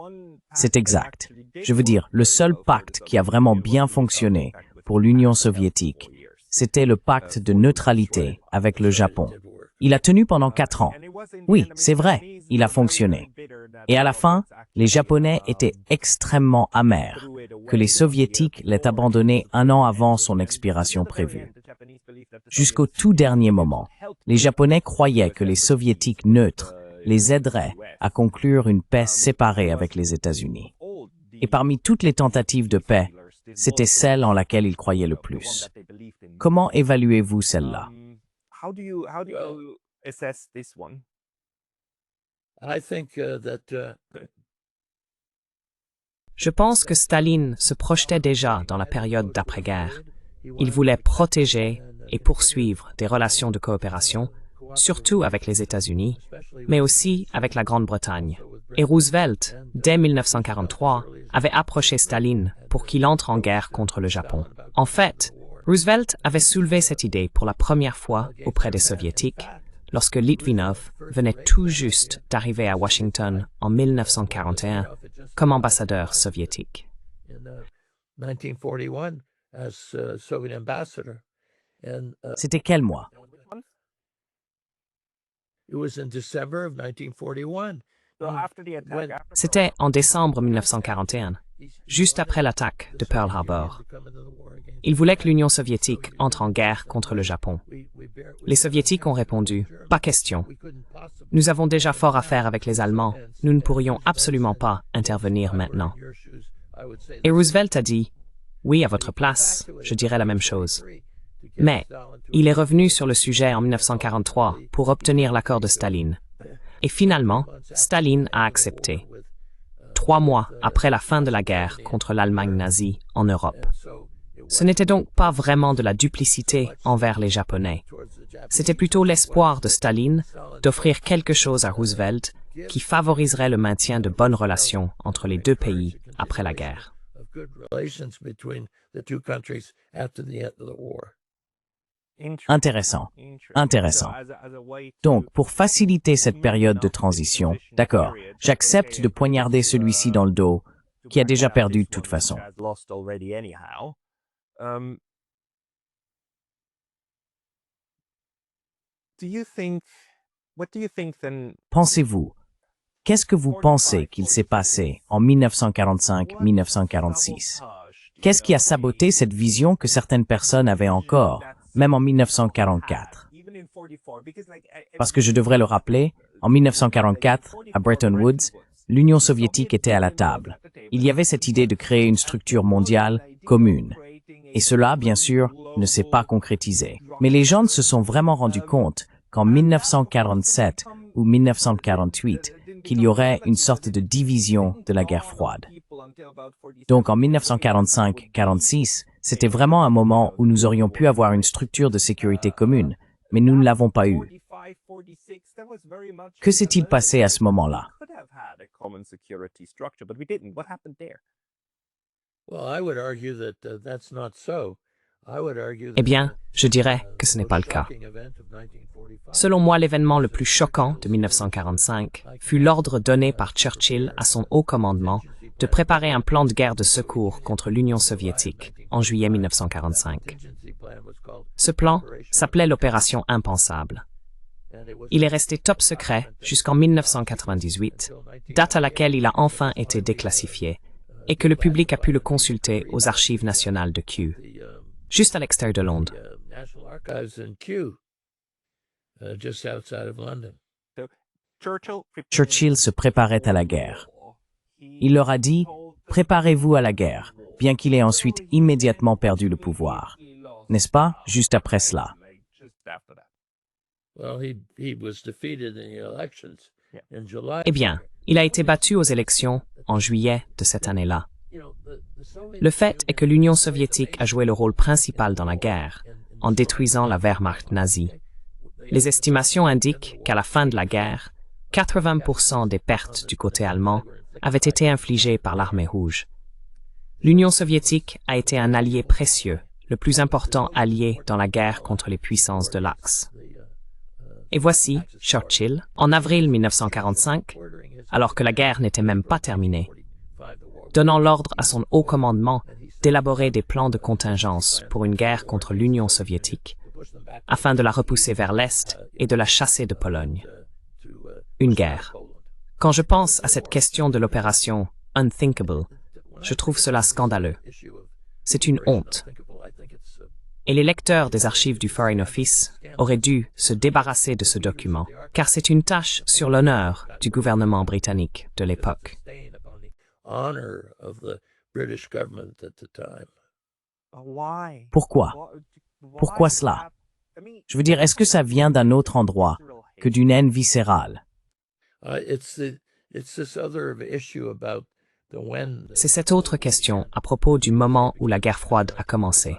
C'est exact. Je veux dire, le seul pacte qui a vraiment bien fonctionné pour l'Union soviétique, c'était le pacte de neutralité avec le Japon. Il a tenu pendant 4 ans. Oui, c'est vrai, il a fonctionné. Et à la fin, les Japonais étaient extrêmement amers que les Soviétiques l'aient abandonné 1 an avant son expiration prévue. Jusqu'au tout dernier moment, les Japonais croyaient que les Soviétiques neutres les aideraient à conclure une paix séparée avec les États-Unis. Et parmi toutes les tentatives de paix, c'était celle en laquelle ils croyaient le plus. Comment évaluez-vous celle-là? How do you assess this one? Je pense que Staline se projetait déjà dans la période d'après-guerre. Il voulait protéger et poursuivre des relations de coopération, surtout avec les États-Unis, mais aussi avec la Grande-Bretagne Et Roosevelt, dès 1943, avait approché Staline pour qu'il entre en guerre contre le Japon. En fait, Roosevelt avait soulevé cette idée pour la première fois auprès des Soviétiques lorsque Litvinov venait tout juste d'arriver à Washington en 1941 comme ambassadeur soviétique. C'était quel mois? C'était en décembre 1941, juste après l'attaque de Pearl Harbor. Il voulait que l'Union soviétique entre en guerre contre le Japon. Les Soviétiques ont répondu « Pas question. Nous avons déjà fort à faire avec les Allemands. Nous ne pourrions absolument pas intervenir maintenant. » Et Roosevelt a dit « Oui, à votre place, je dirais la même chose. » Mais il est revenu sur le sujet en 1943 pour obtenir l'accord de Staline. Et finalement, Staline a accepté, 3 mois après la fin de la guerre contre l'Allemagne nazie en Europe. Ce n'était donc pas vraiment de la duplicité envers les Japonais. C'était plutôt l'espoir de Staline d'offrir quelque chose à Roosevelt qui favoriserait le maintien de bonnes relations entre les deux pays après la guerre. Intéressant. Intéressant. Donc, pour faciliter cette période de transition, d'accord, j'accepte de poignarder celui-ci dans le dos, qui a déjà perdu de toute façon. Pensez-vous, qu'est-ce que vous pensez qu'il s'est passé en 1945-1946? Qu'est-ce qui a saboté cette vision que certaines personnes avaient encore, même en 1944? Parce que je devrais le rappeler, en 1944, à Bretton Woods, l'Union soviétique était à la table. Il y avait cette idée de créer une structure mondiale commune. Et cela, bien sûr, ne s'est pas concrétisé. Mais les gens se sont vraiment rendus compte qu'en 1947 ou 1948, qu'il y aurait une sorte de division de la guerre froide. Donc en 1945-46, c'était vraiment un moment où nous aurions pu avoir une structure de sécurité commune, mais nous ne l'avons pas eu. Que s'est-il passé à ce moment-là? Eh bien, je dirais que ce n'est pas le cas. Selon moi, l'événement le plus choquant de 1945 fut l'ordre donné par Churchill à son haut commandement de préparer un plan de guerre de secours contre l'Union soviétique en juillet 1945. Ce plan s'appelait l'opération Impensable. Il est resté top secret jusqu'en 1998, date à laquelle il a enfin été déclassifié et que le public a pu le consulter aux archives nationales de Kew, juste à l'extérieur de Londres. Churchill se préparait à la guerre. Il leur a dit « Préparez-vous à la guerre », bien qu'il ait ensuite immédiatement perdu le pouvoir. N'est-ce pas, juste après cela? Eh bien, il a été battu aux élections en juillet de cette année-là. Le fait est que l'Union soviétique a joué le rôle principal dans la guerre, en détruisant la Wehrmacht nazie. Les estimations indiquent qu'à la fin de la guerre, 80% des pertes du côté allemand avaient été infligées par l'armée rouge. L'Union soviétique a été un allié précieux, le plus important allié dans la guerre contre les puissances de l'Axe. Et voici Churchill, en avril 1945, alors que la guerre n'était même pas terminée, donnant l'ordre à son haut commandement d'élaborer des plans de contingence pour une guerre contre l'Union soviétique, afin de la repousser vers l'Est et de la chasser de Pologne. Une guerre. Quand je pense à cette question de l'opération Unthinkable, je trouve cela scandaleux. C'est une honte. Et les lecteurs des archives du Foreign Office auraient dû se débarrasser de ce document, car c'est une tâche sur l'honneur du gouvernement britannique de l'époque. Pourquoi? Pourquoi cela? Je veux dire, est-ce que ça vient d'un autre endroit que d'une haine viscérale? C'est cette autre question à propos du moment où la guerre froide a commencé.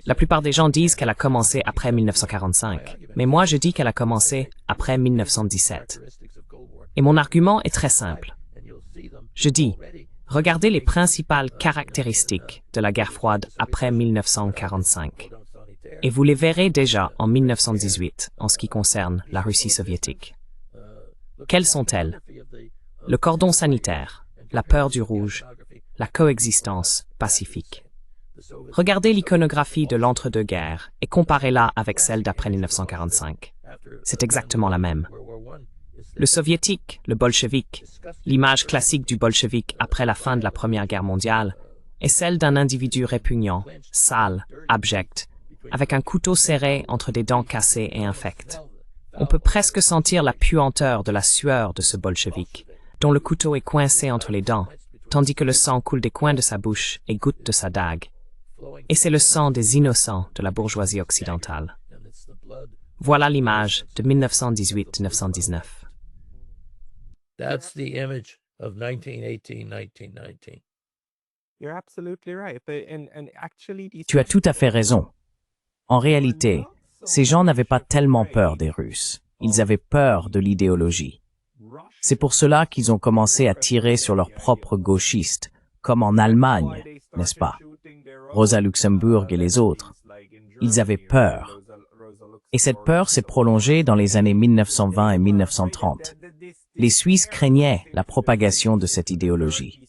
La plupart des gens disent qu'elle a commencé après 1945, mais moi je dis qu'elle a commencé après 1917. Et mon argument est très simple. Je dis, regardez les principales caractéristiques de la guerre froide après 1945. Et vous les verrez déjà en 1918 en ce qui concerne la Russie soviétique. Quelles sont-elles? Le cordon sanitaire, la peur du rouge, la coexistence pacifique. Regardez l'iconographie de l'entre-deux-guerres et comparez-la avec celle d'après 1945. C'est exactement la même. Le soviétique, le bolchevique, l'image classique du bolchevique après la fin de la Première Guerre mondiale, est celle d'un individu répugnant, sale, abject, avec un couteau serré entre des dents cassées et infectes. On peut presque sentir la puanteur de la sueur de ce bolchevique, dont le couteau est coincé entre les dents, tandis que le sang coule des coins de sa bouche et goutte de sa dague. Et c'est le sang des innocents de la bourgeoisie occidentale. Voilà l'image de 1918-1919. That's the image of 1918-1919. You're absolutely right. And actually, Tu as tout à fait raison. En réalité, ces gens n'avaient pas tellement peur des Russes. Ils avaient peur de l'idéologie. C'est pour cela qu'ils ont commencé à tirer sur leurs propres gauchistes, comme en Allemagne, n'est-ce pas? Rosa Luxemburg et les autres. Ils avaient peur. Et cette peur s'est prolongée dans les années 1920 et 1930. Les Suisses craignaient la propagation de cette idéologie.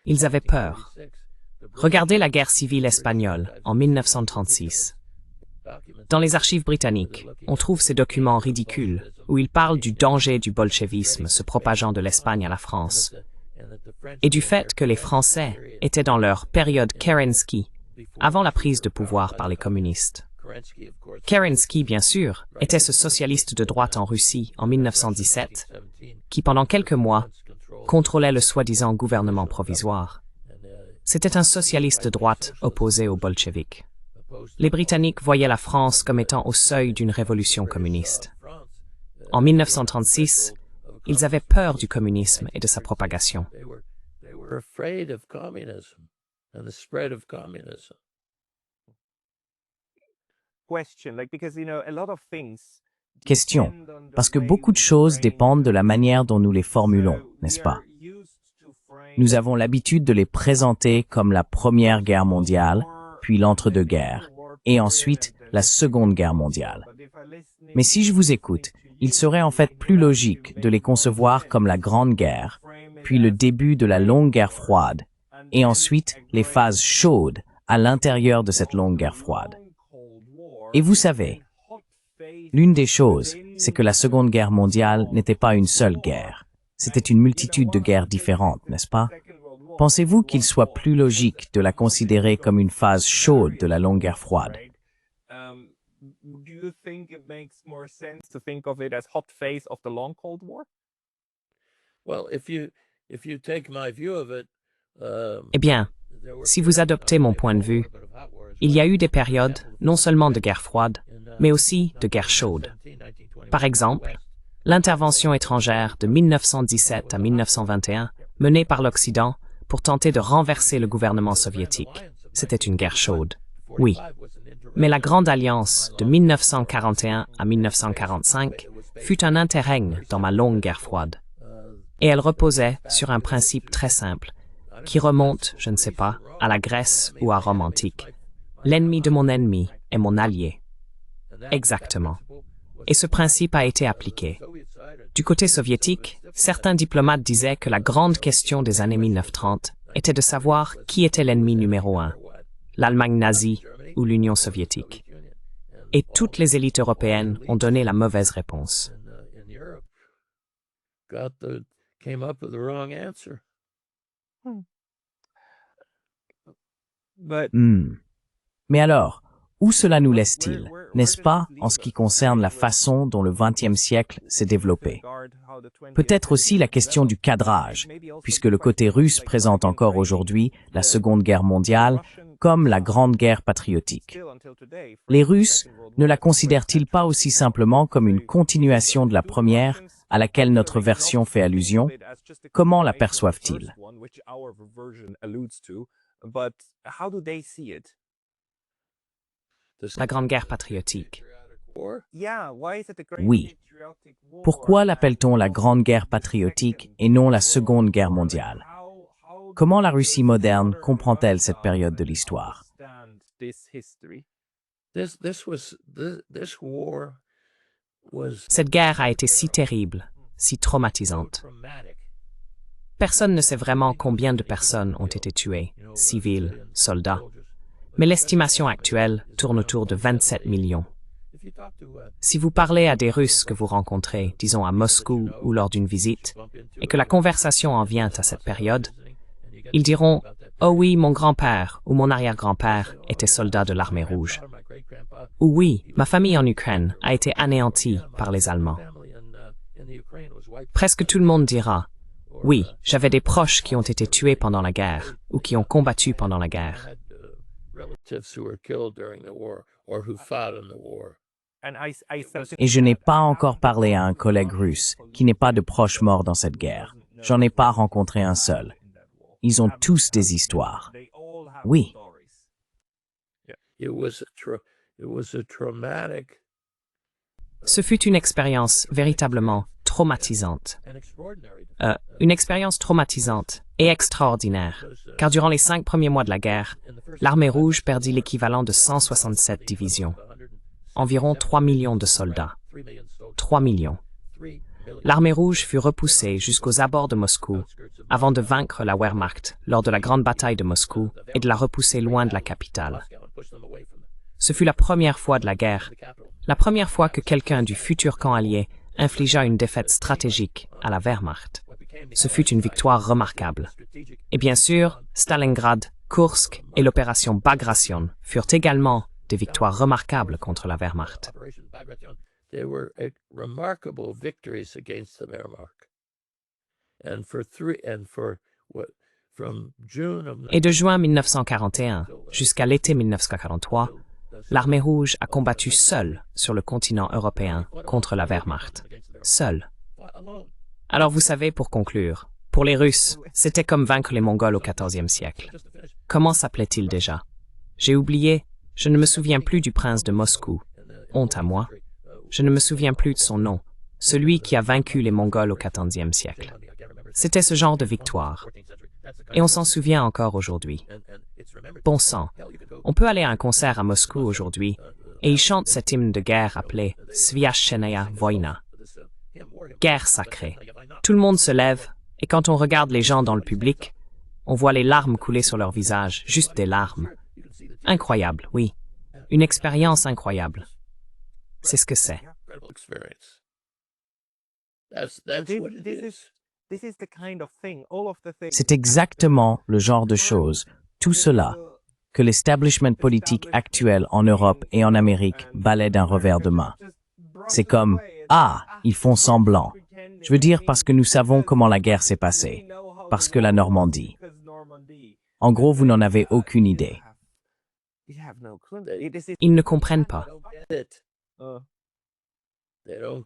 Ils avaient peur. Regardez la guerre civile espagnole en 1936. Dans les archives britanniques, on trouve ces documents ridicules où ils parlent du danger du bolchevisme se propageant de l'Espagne à la France et du fait que les Français étaient dans leur période Kerensky, avant la prise de pouvoir par les communistes. Kerensky, bien sûr, était ce socialiste de droite en Russie en 1917, qui pendant quelques mois contrôlait le soi-disant gouvernement provisoire. C'était un socialiste de droite opposé aux bolcheviks. Les Britanniques voyaient la France comme étant au seuil d'une révolution communiste. En 1936, ils avaient peur du communisme et de sa propagation. Question, parce que beaucoup de choses dépendent de la manière dont nous les formulons, n'est-ce pas? Nous avons l'habitude de les présenter comme la Première Guerre mondiale, puis l'entre-deux-guerres, et ensuite la Seconde Guerre mondiale. Mais si je vous écoute, il serait en fait plus logique de les concevoir comme la Grande Guerre, puis le début de la longue guerre froide, et ensuite les phases chaudes à l'intérieur de cette longue guerre froide. Et vous savez, l'une des choses, c'est que la Seconde Guerre mondiale n'était pas une seule guerre. C'était une multitude de guerres différentes, n'est-ce pas? Pensez-vous qu'il soit plus logique de la considérer comme une phase chaude de la longue guerre froide? Eh bien, si vous adoptez mon point de vue, il y a eu des périodes non seulement de guerre froide, mais aussi de guerre chaude. Par exemple, l'intervention étrangère de 1917 à 1921, menée par l'Occident pour tenter de renverser le gouvernement soviétique. C'était une guerre chaude, oui. Mais la Grande Alliance de 1941 à 1945 fut un interrègne dans ma longue guerre froide. Et elle reposait sur un principe très simple, qui remonte, je ne sais pas, à la Grèce ou à Rome antique. L'ennemi de mon ennemi est mon allié. Exactement. Et ce principe a été appliqué. Du côté soviétique, certains diplomates disaient que la grande question des années 1930 était de savoir qui était l'ennemi numéro un, l'Allemagne nazie ou l'Union soviétique. Et toutes les élites européennes ont donné la mauvaise réponse. Mais alors, où cela nous laisse-t-il, n'est-ce pas, en ce qui concerne la façon dont le XXe siècle s'est développé? Peut-être aussi la question du cadrage, puisque le côté russe présente encore aujourd'hui la Seconde Guerre mondiale comme la Grande Guerre patriotique. Les Russes ne la considèrent-ils pas aussi simplement comme une continuation de la première à laquelle notre version fait allusion? Comment la perçoivent-ils? La Grande Guerre patriotique. Oui. Pourquoi l'appelle-t-on la Grande Guerre patriotique et non la Seconde Guerre mondiale? Comment la Russie moderne comprend-elle cette période de l'histoire? Cette guerre a été si terrible, si traumatisante. Personne ne sait vraiment combien de personnes ont été tuées, civils, soldats, mais l'estimation actuelle tourne autour de 27 millions. Si vous parlez à des Russes que vous rencontrez, disons à Moscou ou lors d'une visite, et que la conversation en vient à cette période, ils diront « Oh oui, mon grand-père ou mon arrière-grand-père était soldat de l'armée rouge. » Ou « Oui, ma famille en Ukraine a été anéantie par les Allemands. » Presque tout le monde dira « Oui, j'avais des proches qui ont été tués pendant la guerre ou qui ont combattu pendant la guerre. » Et je n'ai pas encore parlé à un collègue russe qui n'est pas de proche mort dans cette guerre. J'en ai pas rencontré un seul. Ils ont tous des histoires. Oui. Ce fut une expérience véritablement traumatisante. Une expérience traumatisante et extraordinaire, car durant les 5 premiers mois de la guerre, l'armée rouge perdit l'équivalent de 167 divisions. Environ 3 millions de soldats. 3 millions. L'armée rouge fut repoussée jusqu'aux abords de Moscou avant de vaincre la Wehrmacht lors de la grande bataille de Moscou et de la repousser loin de la capitale. Ce fut la première fois de la guerre, la première fois que quelqu'un du futur camp allié infligea une défaite stratégique à la Wehrmacht. Ce fut une victoire remarquable. Et bien sûr, Stalingrad, Kursk et l'opération Bagration furent également des victoires remarquables contre la Wehrmacht. Et de juin 1941 jusqu'à l'été 1943, l'armée rouge a combattu seule sur le continent européen contre la Wehrmacht. Seule. Alors vous savez, pour conclure, pour les Russes, c'était comme vaincre les Mongols au XIVe siècle. Comment s'appelait-il déjà? J'ai oublié, je ne me souviens plus du prince de Moscou. Honte à moi. Je ne me souviens plus de son nom, celui qui a vaincu les Mongols au XIVe siècle. C'était ce genre de victoire. Et on s'en souvient encore aujourd'hui. Bon sang, on peut aller à un concert à Moscou aujourd'hui et ils chantent cet hymne de guerre appelé Sviashenaya Voina. Guerre sacrée. Tout le monde se lève et quand on regarde les gens dans le public, on voit les larmes couler sur leur visage, juste des larmes. Incroyable, oui. Une expérience incroyable. C'est ce que c'est. C'est exactement le genre de choses, tout cela, que l'establishment politique actuel en Europe et en Amérique balaie d'un revers de main. C'est comme « Ah, ils font semblant ». Je veux dire parce que nous savons comment la guerre s'est passée, parce que la Normandie. En gros, vous n'en avez aucune idée. Ils ne comprennent pas.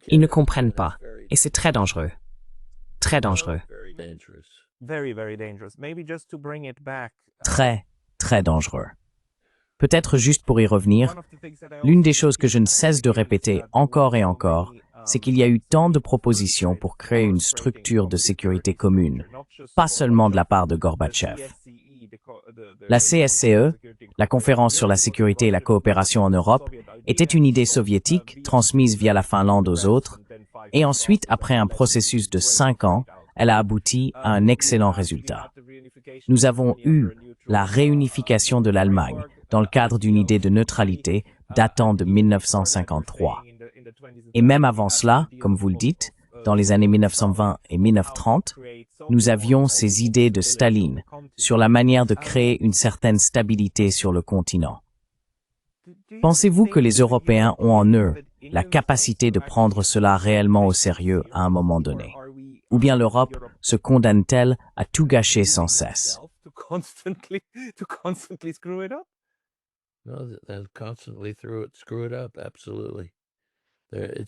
Ils ne comprennent pas, et c'est très dangereux. Très dangereux. Très, très dangereux. Peut-être juste pour y revenir, l'une des choses que je ne cesse de répéter encore et encore, c'est qu'il y a eu tant de propositions pour créer une structure de sécurité commune, pas seulement de la part de Gorbatchev. La CSCE, la Conférence sur la sécurité et la coopération en Europe, était une idée soviétique transmise via la Finlande aux autres, et ensuite, après un processus de 5 ans, elle a abouti à un excellent résultat. Nous avons eu la réunification de l'Allemagne dans le cadre d'une idée de neutralité datant de 1953. Et même avant cela, comme vous le dites, dans les années 1920 et 1930, nous avions ces idées de Staline sur la manière de créer une certaine stabilité sur le continent. Pensez-vous que les Européens ont en eux la capacité de prendre cela réellement au sérieux à un moment donné? Ou bien l'Europe se condamne-t-elle à tout gâcher sans cesse?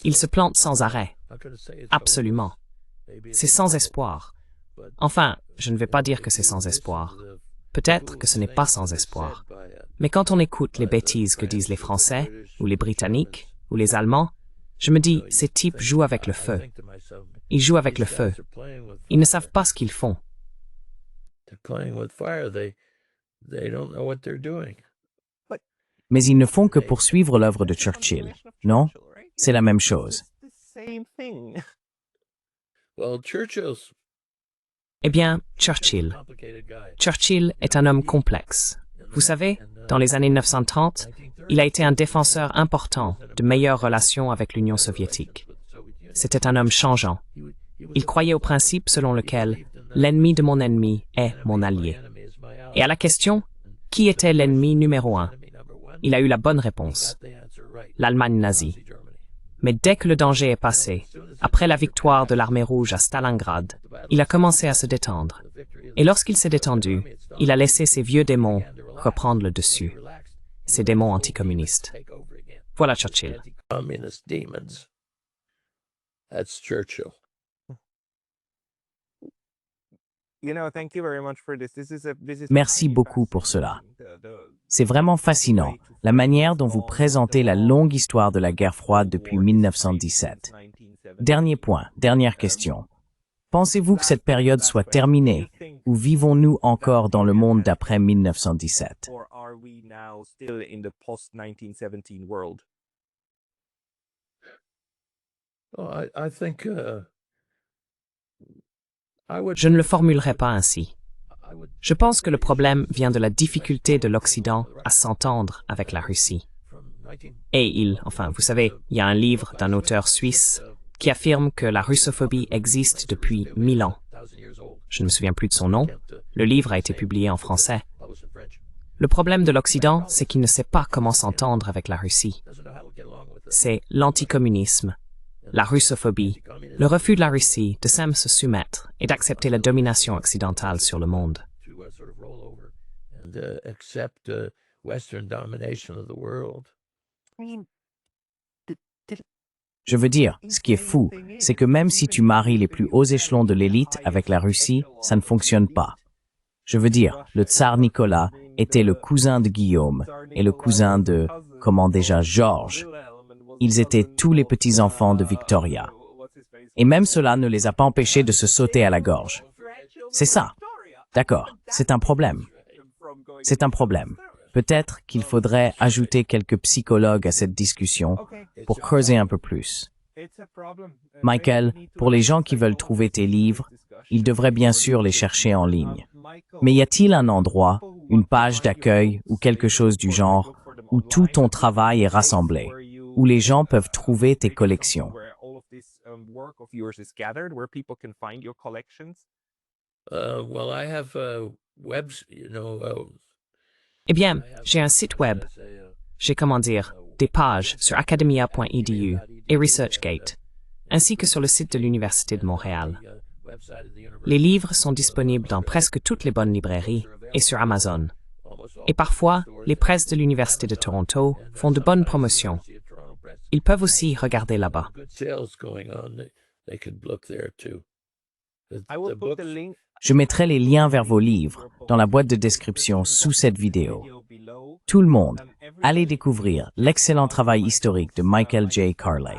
Ils se plantent sans arrêt. Absolument. C'est sans espoir. Enfin, je ne vais pas dire que c'est sans espoir. Peut-être que ce n'est pas sans espoir. Mais quand on écoute les bêtises que disent les Français ou les Britanniques ou les Allemands, je me dis, ces types jouent avec le feu. Ils jouent avec le feu. Ils ne savent pas ce qu'ils font. Mais ils ne font que poursuivre l'œuvre de Churchill, non? C'est la même chose. Eh bien, Churchill. Churchill est un homme complexe. Vous savez, dans les années 1930, il a été un défenseur important de meilleures relations avec l'Union soviétique. C'était un homme changeant. Il croyait au principe selon lequel l'ennemi de mon ennemi est mon allié. Et à la question, qui était l'ennemi numéro un? Il a eu la bonne réponse. L'Allemagne nazie. Mais dès que le danger est passé, après la victoire de l'armée rouge à Stalingrad, il a commencé à se détendre. Et lorsqu'il s'est détendu, il a laissé ses vieux démons reprendre le dessus. Ces démons anticommunistes. Voilà Churchill. Merci beaucoup pour cela. C'est vraiment fascinant, la manière dont vous présentez la longue histoire de la guerre froide depuis 1917. Dernier point, dernière question. Pensez-vous que cette période soit terminée ou vivons-nous encore dans le monde d'après 1917? Je ne le formulerai pas ainsi. Je pense que le problème vient de la difficulté de l'Occident à s'entendre avec la Russie. Et vous savez, il y a un livre d'un auteur suisse qui affirme que la russophobie existe depuis 1000 ans. Je ne me souviens plus de son nom. Le livre a été publié en français. Le problème de l'Occident, c'est qu'il ne sait pas comment s'entendre avec la Russie. C'est l'anticommunisme, la russophobie, le refus de la Russie de se soumettre et d'accepter la domination occidentale sur le monde. Je veux dire, ce qui est fou, c'est que même si tu maries les plus hauts échelons de l'élite avec la Russie, ça ne fonctionne pas. Je veux dire, le tsar Nicolas était le cousin de Guillaume et le cousin de, Georges. Ils étaient tous les petits-enfants de Victoria. Et même cela ne les a pas empêchés de se sauter à la gorge. C'est ça. D'accord, c'est un problème. C'est un problème. Peut-être qu'il faudrait ajouter quelques psychologues à cette discussion pour creuser un peu plus. Michael, pour les gens qui veulent trouver tes livres, ils devraient bien sûr les chercher en ligne. Mais y a-t-il un endroit, une page d'accueil ou quelque chose du genre, où tout ton travail est rassemblé, où les gens peuvent trouver tes collections? Eh bien, j'ai un site web. J'ai des pages sur academia.edu et ResearchGate, ainsi que sur le site de l'Université de Montréal. Les livres sont disponibles dans presque toutes les bonnes librairies et sur Amazon. Et parfois, les presses de l'Université de Toronto font de bonnes promotions. Ils peuvent aussi regarder là-bas. Je mettrai les liens vers vos livres dans la boîte de description sous cette vidéo. Tout le monde, allez découvrir l'excellent travail historique de Michael J. Carley.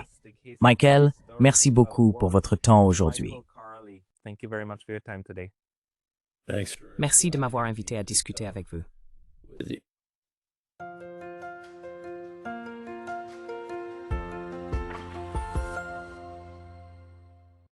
Michael, merci beaucoup pour votre temps aujourd'hui. Merci de m'avoir invité à discuter avec vous.